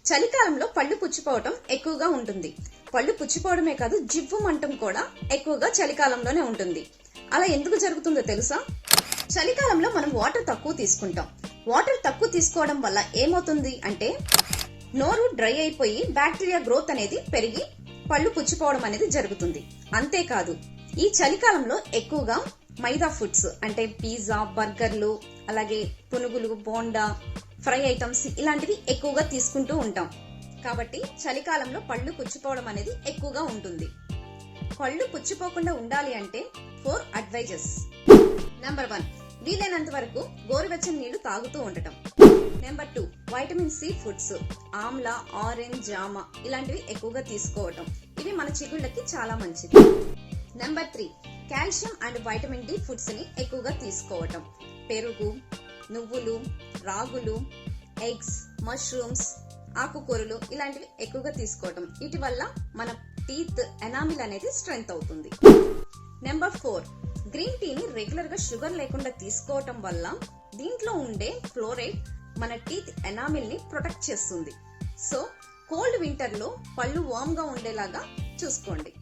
చలికాలంలో పళ్ళు పుచ్చిపోవటం ఎక్కువగా ఉంటుంది. పళ్ళు పుచ్చిపోవడమే కాదు, జివ్వు మంటం కూడా ఎక్కువగా చలికాలంలోనే ఉంటుంది. అలా ఎందుకు జరుగుతుందో తెలుసా? చలికాలంలో మనం వాటర్ తక్కువ తీసుకుంటాం. వాటర్ తక్కువ తీసుకోవడం వల్ల ఏమవుతుంది అంటే నోరు డ్రై అయిపోయి బ్యాక్టీరియా గ్రోత్ అనేది పెరిగి పళ్ళు పుచ్చిపోవడం అనేది జరుగుతుంది. అంతేకాదు, ఈ చలికాలంలో ఎక్కువగా మైదా ఫుడ్స్ అంటే పిజ్జా, బర్గర్లు, అలాగే పునుగులు, బోండా, ఫ్రై ఐటమ్స్ ఇలాంటివి ఎక్కువగా తీసుకుంటూ ఉంటాం. కాబట్టి చలికాలంలో పళ్ళు పుచ్చిపోవడం అనేది ఎక్కువగా ఉంటుంది. పళ్ళు పుచ్చిపోకుండా ఉండాలి అంటే 4 అడ్వైజెస్. నెంబర్ 1, వీలైనంత వరకు గోరువెచ్చని నీళ్లు తాగుతూ ఉండటం. Number 2, vitamin C foods, amla, orange, జామ ఇలాంటివి ఎక్కువగా తీసుకోవటం. ఇవి మన చిగుళ్ళకి చాలా మంచిది. Number 3, calcium and vitamin D foods ని ఎక్కువగా తీసుకోవటం. పెరుగు, నువ్వులు, రాగులు, ఎగ్స్, మష్రూమ్స్, ఆకుకూరలు ఇలాంటివి ఎక్కువగా తీసుకోవటం. వీటి వల్ల మన టీత్ ఎనామిల్ అనేది స్ట్రెంగ్త్ అవుతుంది. నెంబర్ 4, గ్రీన్ టీని రెగ్యులర్ గా షుగర్ లేకుండా తీసుకోవటం వల్ల దీంట్లో ఉండే ఫ్లోరైడ్ మన టీత్ ఎనామిల్ ని ప్రొటెక్ట్ చేస్తుంది. సో కోల్డ్ వింటర్ లో పళ్ళు వార్మ్ గా ఉండేలాగా చూసుకోండి.